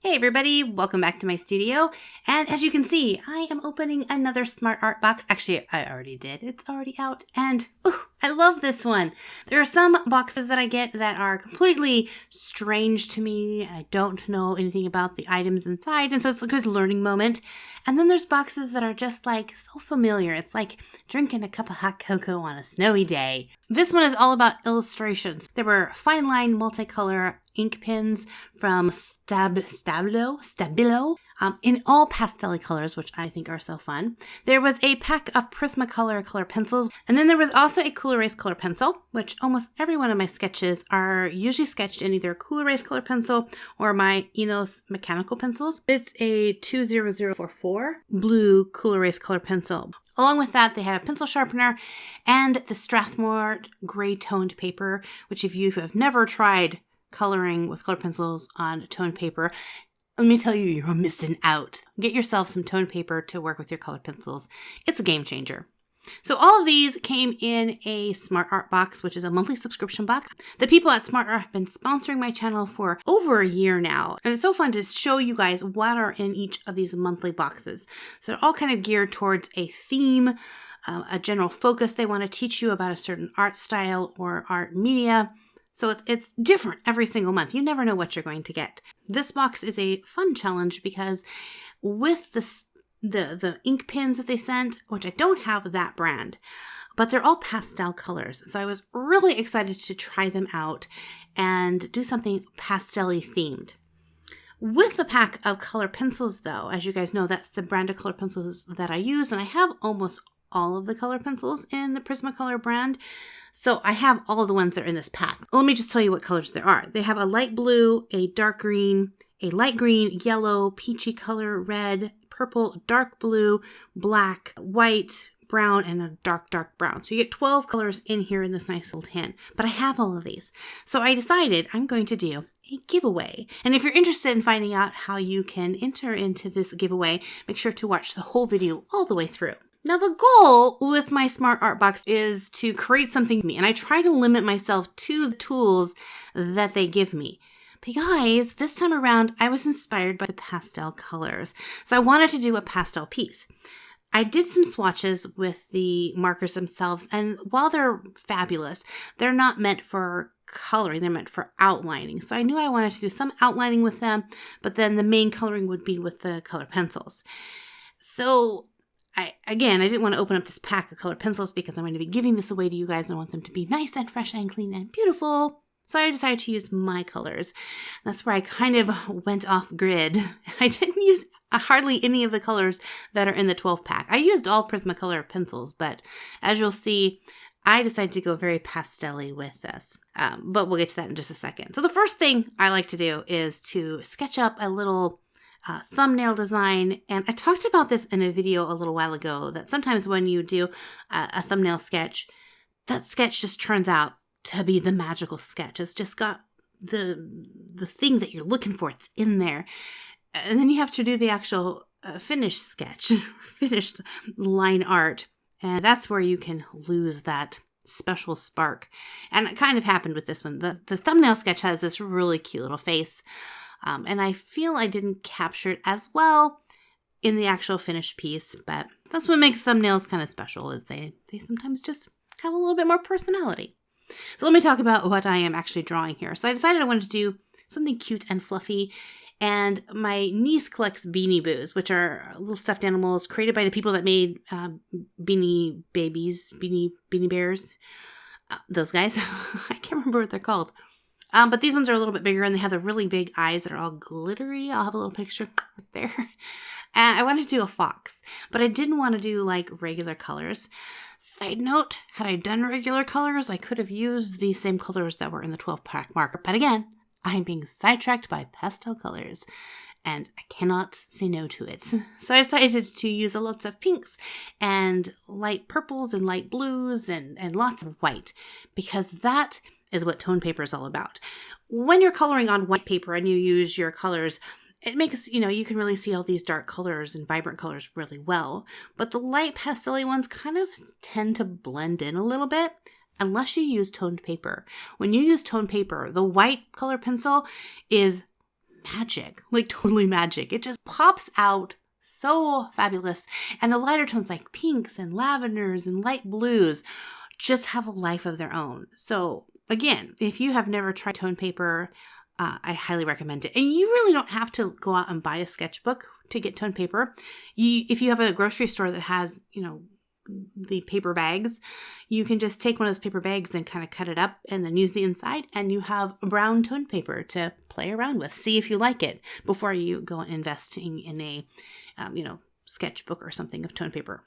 Hey everybody, welcome back to my studio. And as you can see, I am opening another Smart Art box. Actually, I already did. It's already out. And I love this one. There are some boxes that I get that are completely strange to me. I don't know anything about the items inside, and so it's a good learning moment. And then there's boxes that are just like so familiar. It's like drinking a cup of hot cocoa on a snowy day. This one is all about illustrations. There were fine line multicolor ink pens from Stabilo in all pastel colors, which I think are so fun. There was a pack of PrismaColor color pencils, and then there was also a Cool Erase color pencil, which almost every one of my sketches are usually sketched in either Cool Erase color pencil or my Enos mechanical pencils. It's a 20044 blue Cool Erase color pencil. Along with that, they had a pencil sharpener and the Strathmore gray toned paper, which if you have never tried coloring with color pencils on toned paper, let me tell you, you're missing out. Get yourself some toned paper to work with your color pencils. It's a game changer. So all of these came in a Smart Art box, which is a monthly subscription box. The people at Smart Art have been sponsoring my channel for over a year now. And it's so fun to show you guys what are in each of these monthly boxes. So they're all kind of geared towards a theme, a general focus. They want to teach you about a certain art style or art media. So it's different every single month. You never know what you're going to get. This box is a fun challenge because with the ink pens that they sent, which I don't have that brand, but they're all pastel colors. So I was really excited to try them out and do something pastel-y themed. With the pack of color pencils though, as you guys know, that's the brand of color pencils that I use, and I have almost all of the color pencils in the PrismaColor brand. So I have all the ones that are in this pack. Let me just tell you what colors there are. They have a light blue, a dark green, a light green, yellow, peachy color, red, purple, dark blue, black, white, brown, and a dark brown. So you get 12 colors in here in this nice little tin. But I have all of these. So I decided I'm going to do a giveaway. And if you're interested in finding out how you can enter into this giveaway, make sure to watch the whole video all the way through. Now the goal with my Smart Art box is to create something for me, and I try to limit myself to the tools that they give me. But guys, this time around, I was inspired by the pastel colors. So I wanted to do a pastel piece. I did some swatches with the markers themselves, and while they're fabulous, they're not meant for coloring, they're meant for outlining. So I knew I wanted to do some outlining with them, but then the main coloring would be with the color pencils. So I didn't want to open up this pack of colored pencils because I'm going to be giving this away to you guys. I want them to be nice and fresh and clean and beautiful. So I decided to use my colors. That's where I kind of went off grid. I didn't use hardly any of the colors that are in the 12 pack. I used all PrismaColor pencils, but as you'll see, I decided to go very pastel-y with this. But we'll get to that in just a second. So the first thing I like to do is to sketch up a little thumbnail design. And I talked about this in a video a little while ago, that sometimes when you do a thumbnail sketch, that sketch just turns out to be the magical sketch. It's just got the thing that you're looking for. It's in there. And then you have to do the actual finished sketch, finished line art. And that's where you can lose that special spark. And it kind of happened with this one. The thumbnail sketch has this really cute little face. And I feel I didn't capture it as well in the actual finished piece, but that's what makes thumbnails kind of special, is they sometimes just have a little bit more personality. So let me talk about what I am actually drawing here. So I decided I wanted to do something cute and fluffy, and my niece collects Beanie Boos, which are little stuffed animals created by the people that made Beanie Babies, Beanie Bears, those guys. I can't remember what they're called. But these ones are a little bit bigger, and they have the really big eyes that are all glittery. I'll have a little picture right there. And I wanted to do a fox, but I didn't want to do like regular colors. Side note, had I done regular colors, I could have used the same colors that were in the 12-pack marker. But again, I'm being sidetracked by pastel colors, and I cannot say no to it. So I decided to use lots of pinks and light purples and light blues and lots of white, because that is what tone paper is all about. When you're coloring on white paper and you use your colors, it makes, you can really see all these dark colors and vibrant colors really well. But the light pastel-y ones kind of tend to blend in a little bit unless you use toned paper. When you use toned paper, the white color pencil is magic, like totally magic. It just pops out so fabulous. And the lighter tones like pinks and lavenders and light blues just have a life of their own. So again, if you have never tried tone paper, I highly recommend it. And you really don't have to go out and buy a sketchbook to get tone paper. If you have a grocery store that has, the paper bags, you can just take one of those paper bags and kind of cut it up and then use the inside, and you have brown tone paper to play around with. See if you like it before you go investing in a, sketchbook or something of tone paper.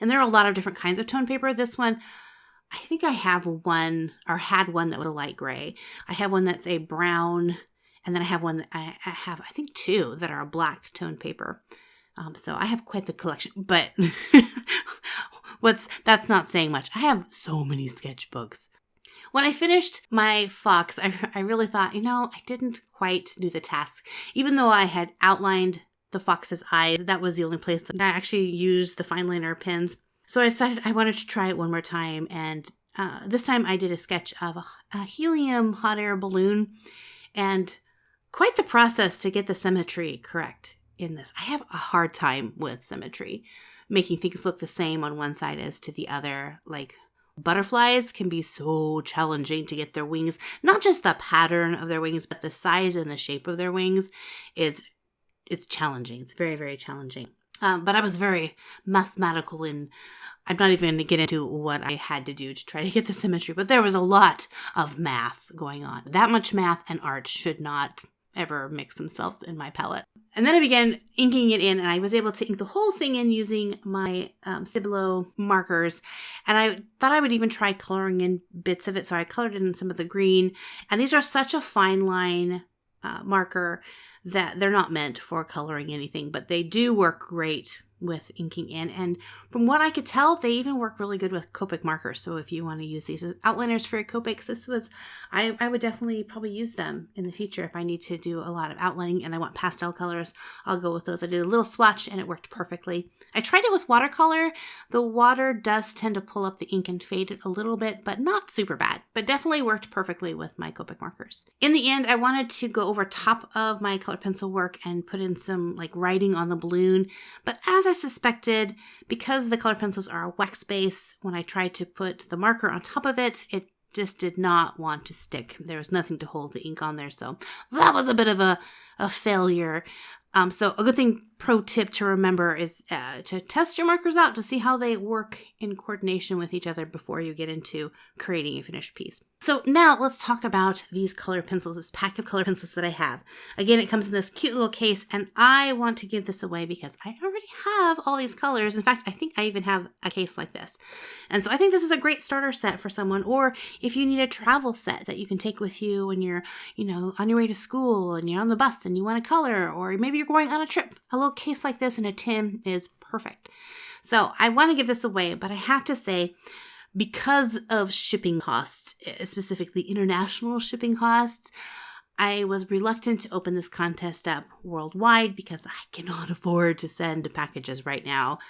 And there are a lot of different kinds of tone paper. This one, I think I have one, or had one that was a light gray. I have one that's a brown, and then I have one that I think two that are a black tone paper. So I have quite the collection, but that's not saying much. I have so many sketchbooks. When I finished my fox, I really thought, I didn't quite do the task. Even though I had outlined the fox's eyes, that was the only place that I actually used the fine liner pens. So I decided I wanted to try it one more time. And this time I did a sketch of a helium hot air balloon, and quite the process to get the symmetry correct in this. I have a hard time with symmetry, making things look the same on one side as to the other. Like butterflies can be so challenging to get their wings, not just the pattern of their wings, but the size and the shape of their wings it's challenging. It's very, very challenging. But I was very mathematical, and I'm not even going to get into what I had to do to try to get the symmetry, but there was a lot of math going on. That much math and art should not ever mix themselves in my palette. And then I began inking it in, and I was able to ink the whole thing in using my Stabilo markers. And I thought I would even try coloring in bits of it, so I colored in some of the green. And these are such a fine line marker that they're not meant for coloring anything, but they do work great with inking in. And from what I could tell, they even work really good with Copic markers. So if you want to use these as outliners for your Copics, I would definitely probably use them in the future if I need to do a lot of outlining and I want pastel colors. I'll go with those. I did a little swatch and it worked perfectly. I tried it with watercolor. The water does tend to pull up the ink and fade it a little bit, but not super bad, but definitely worked perfectly with my Copic markers. In the end, I wanted to go over top of my colored pencil work and put in some like writing on the balloon, but as I suspected, because the colored pencils are a wax base, when I tried to put the marker on top of it, it just did not want to stick. There was nothing to hold the ink on there, so that was a bit of a failure. So a good thing, pro tip to remember is to test your markers out to see how they work in coordination with each other before you get into creating a finished piece. So now let's talk about these colored pencils, this pack of colored pencils that I have. Again, it comes in this cute little case, and I want to give this away because I already have all these colors. In fact, I think I even have a case like this. And so I think this is a great starter set for someone, or if you need a travel set that you can take with you when you're, on your way to school and you're on the bus and you want to color, or maybe you're going on a trip. A little case like this in a tin is perfect. So I want to give this away, but I have to say, because of shipping costs, specifically international shipping costs, I was reluctant to open this contest up worldwide because I cannot afford to send packages right now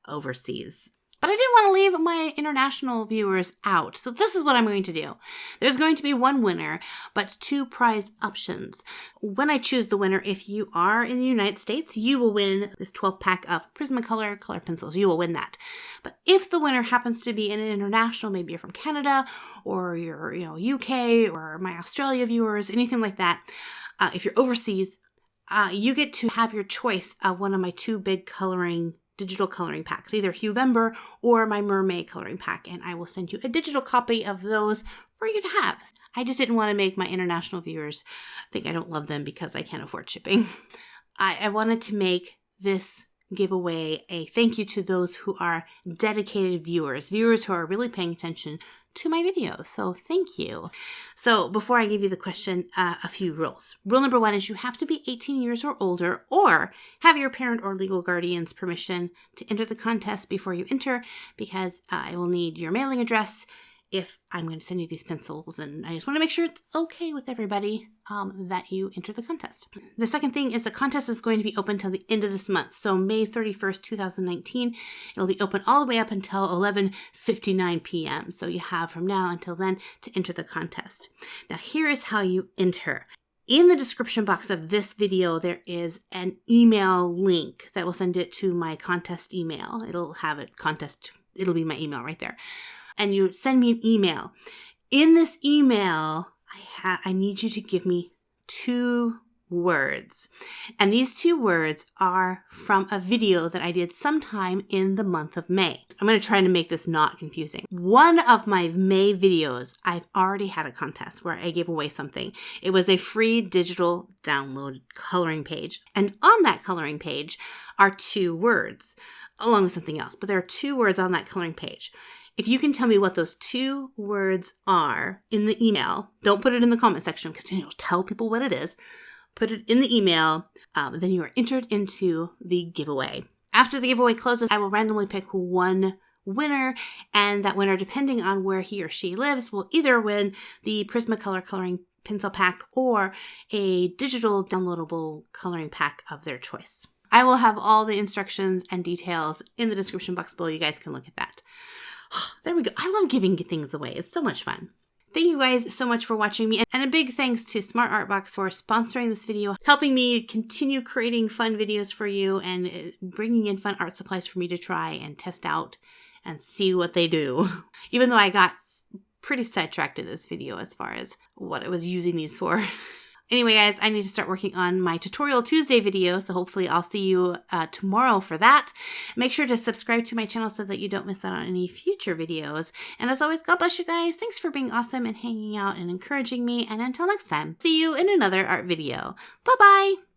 overseas. But I didn't want to leave my international viewers out. So this is what I'm going to do. There's going to be one winner, but 2 prize options. When I choose the winner, if you are in the United States, you will win this 12-pack of PrismaColor color pencils. You will win that. But if the winner happens to be an international, maybe you're from Canada or you're, UK or my Australia viewers, anything like that, if you're overseas, you get to have your choice of one of my 2 big digital coloring packs, either Huevember or my Mermay coloring pack, and I will send you a digital copy of those for you to have. I just didn't want to make my international viewers think I don't love them because I can't afford shipping. I wanted to make this giveaway a thank you to those who are dedicated viewers who are really paying attention to my videos. So thank you. So before I give you the question, a few rules. Rule number 1 is you have to be 18 years or older or have your parent or legal guardian's permission to enter the contest before you enter, because I will need your mailing address if I'm going to send you these pencils, and I just want to make sure it's okay with everybody that you enter the contest. The second thing is the contest is going to be open till the end of this month, so May 31st, 2019. It'll be open all the way up until 11:59 p.m., so you have from now until then to enter the contest. Now here is how you enter. In the description box of this video, there is an email link that will send it to my contest email. It'll have a contest. It'll be my email right there. And you send me an email. In this email, I need you to give me 2 words. And these 2 words are from a video that I did sometime in the month of May. I'm going to try to make this not confusing. One of my May videos, I've already had a contest where I gave away something. It was a free digital download coloring page. And on that coloring page are 2 words, along with something else. But there are 2 words on that coloring page. If you can tell me what those 2 words are in the email, don't put it in the comment section because you'll tell people what it is. Put it in the email, then you are entered into the giveaway. After the giveaway closes, I will randomly pick one winner, and that winner, depending on where he or she lives, will either win the PrismaColor coloring pencil pack or a digital downloadable coloring pack of their choice. I will have all the instructions and details in the description box below. You guys can look at that. There we go. I love giving things away. It's so much fun. Thank you guys so much for watching me, and a big thanks to Smart Art Box for sponsoring this video, helping me continue creating fun videos for you and bringing in fun art supplies for me to try and test out and see what they do. Even though I got pretty sidetracked in this video as far as what I was using these for. Anyway, guys, I need to start working on my Tutorial Tuesday video, so hopefully I'll see you tomorrow for that. Make sure to subscribe to my channel so that you don't miss out on any future videos. And as always, God bless you guys. Thanks for being awesome and hanging out and encouraging me. And until next time, see you in another art video. Bye-bye!